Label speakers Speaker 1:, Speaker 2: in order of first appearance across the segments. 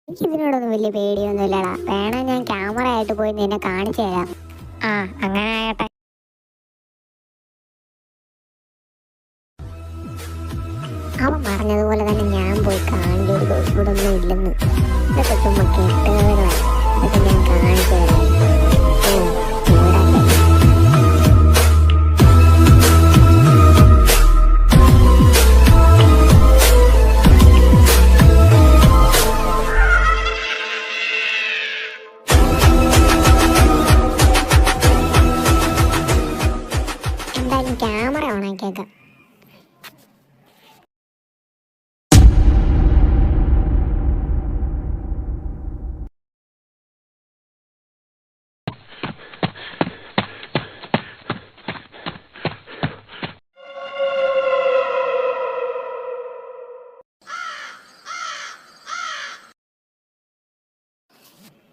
Speaker 1: എനിക്കിതിനോടൊന്നും വലിയ പേടിയൊന്നുമില്ലടാ. വേണേ ഞാൻ ക്യാമറ ആയിട്ട് പോയി നിന്നെ കാണിച്ചു തരാം. ആ, അങ്ങനെ ആകട്ടെ. അവൻ പറഞ്ഞതുപോലെ തന്നെ ഞാൻ പോയി കാണിച്ചു കൊടുക്കും. ഇവിടെ ഒന്നും ഇല്ലെന്ന്. ഇതൊക്കെ ചുമ്മാ കെട്ടുകളാണ്. ഇതൊക്കെ ഞാൻ കാണിച്ചു തരാം. എന്തായാലും ക്യാമറ ഓണാക്കിയേക്കാം.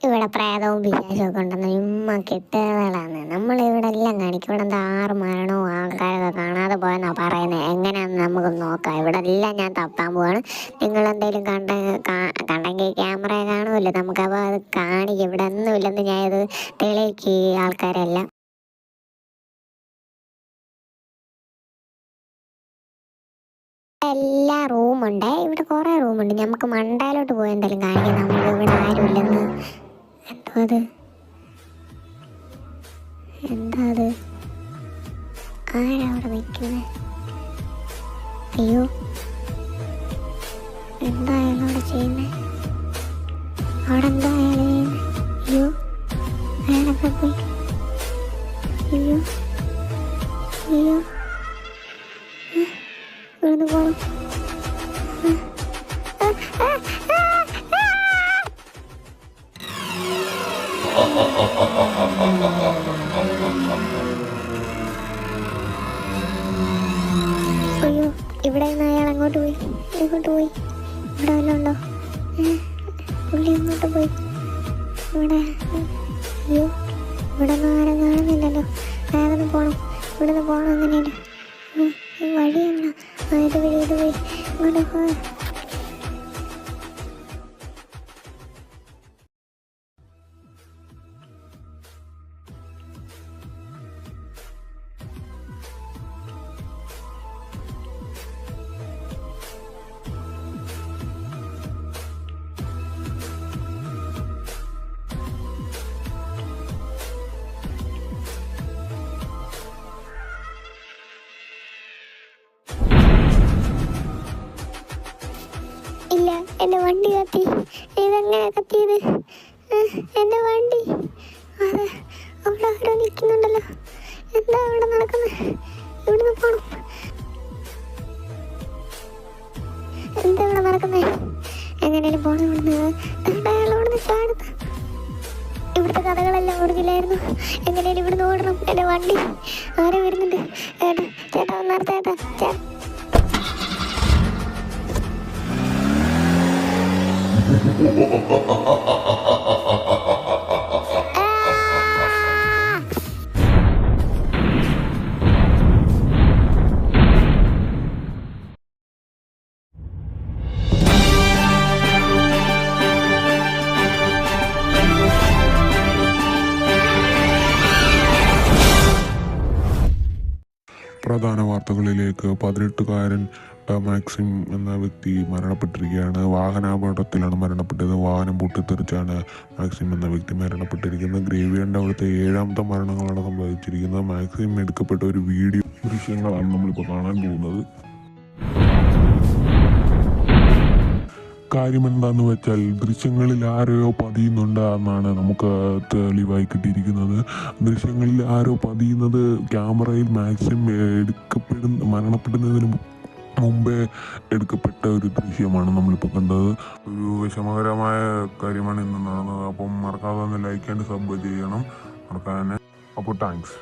Speaker 1: ഇവിടെ പ്രേതവും പിശാചും ഒക്കെ ഉണ്ടെന്ന് ചുമ്മാ കെട്ടുകളാണ്. നമ്മളിവിടെ എല്ലാം കാണിക്കും. ഇവിടെ എന്താ 6 മരണവും ആൾക്കാരൊക്കെ കാണാതെ പോയെന്നാ പറയുന്നത്. എങ്ങനെയാണെന്ന് നമുക്ക് നോക്കാം. ഇവിടെ എല്ലാം ഞാൻ തപ്പാൻ പോവാണ്. നിങ്ങളെന്തെങ്കിലും കണ്ടെങ്കിൽ ക്യാമറ കാണുമല്ലോ, നമുക്കപ്പോൾ അത് കാണിക്കും. ഇവിടെ ഒന്നുമില്ലെന്ന് ഞാൻ ഇത് തെളിയിക്കും. ഈ ആൾക്കാരെല്ലാം എല്ലാ റൂമുണ്ട്. ഇവിടെ കുറേ റൂമുണ്ട്. നമുക്ക് മണ്ടയിലോട്ട് പോയി എന്തെങ്കിലും കാണിക്കാം. നമുക്ക് ഇവിടെ ആരും ഇല്ലെന്ന്. എന്തോ അത്, എന്താ അത്, ആരാ അവിടെ നിൽക്കുന്നത്? അയ്യോ, എന്താ അയാളവിടെ ചെയ്യുന്നത്? അവിടെ എന്താ അയാൾ ചെയ്യുന്നത്? അയ്യോ, അയാളൊക്കെ പോയി. അയ്യോ അയ്യോ, ഇവിടുന്ന് പോണം. അയ്യോ, ഇവിടെ നിന്ന് അയാൾ അങ്ങോട്ട് പോയി. ഇവിടെ വല്ലതും ഉണ്ടോ? പുള്ളി അങ്ങോട്ട് പോയി. ഇവിടെ, അയ്യോ, ഇവിടെ ഒന്നും ആരും കാണുന്നില്ലല്ലോ. വേഗം പോണം, ഇവിടുന്ന് പോകണം. അങ്ങനെയല്ല, വഴിയല്ല. ഇത് വഴി ഇങ്ങോട്ട് പോകാം. ഇല്ല, എൻ്റെ വണ്ടി കത്തി. ഇതെങ്ങനെ കത്തിയത്? എൻ്റെ വണ്ടി അത് അവിടെ ആരോ നിൽക്കുന്നുണ്ടല്ലോ. എന്താ അവിടെ നടക്കുന്നത്? ഇവിടുന്ന് പോണം. എന്താ ഇവിടെ നടക്കുന്നത്? എങ്ങനെയും പോണം ഇവിടുന്ന്. അയാൾ ഇവിടുന്ന് ചാടുന്നു. ഇവിടുത്തെ കഥകളെല്ലാം ഓടുന്നില്ലായിരുന്നു. എങ്ങനെയും ഇവിടുന്ന് ഓടണം. എൻ്റെ വണ്ടി ആരോ വരുന്നുണ്ട്. ചേട്ടാ ഒന്ന് നേരത്തെ ചേട്ടാ.
Speaker 2: പ്രധാന വാർത്തകളിലേക്ക്. 18-കാരൻ മാക്സിം എന്ന വ്യക്തി മരണപ്പെട്ടിരിക്കുകയാണ്. വാഹനാപകടത്തിലാണ് മരണപ്പെട്ടത്. വാഹനം പൊട്ടിത്തെറിച്ചാണ് മാക്സിം എന്ന വ്യക്തി മരണപ്പെട്ടിരിക്കുന്നത്. ഗ്രേവിയാറിൻ്റെ അവിടുത്തെ 7ാമത്തെ മരണങ്ങളാണ് സംഭവിച്ചിരിക്കുന്നത്. മാക്സിം എടുക്കപ്പെട്ട ഒരു വീഡിയോ ദൃശ്യങ്ങളാണ് നമ്മളിപ്പോൾ കാണാൻ പോകുന്നത്. കാര്യം എന്താന്ന് വെച്ചാൽ ദൃശ്യങ്ങളിൽ ആരെയോ പതിയുന്നുണ്ട് എന്നാണ് നമുക്ക് തെളിവായി കിട്ടിയിരിക്കുന്നത്. ദൃശ്യങ്ങളിൽ ആരോ പതിയുന്നത് ക്യാമറയിൽ മാക്സിം മരണപ്പെടുന്നതിന് മുമ്പേ എടുക്കപ്പെട്ട ഒരു ദൃശ്യമാണ് നമ്മളിപ്പോൾ കണ്ടത്. ഒരു വിഷമകരമായ കാര്യമാണ് ഇന്ന് നടന്നത്. അപ്പം മറക്കാതെ ഒന്ന് ലൈക്ക് ആൻഡ് സബ് ചെയ്യണം. മറക്കാതെ. അപ്പോൾ താങ്ക്സ്.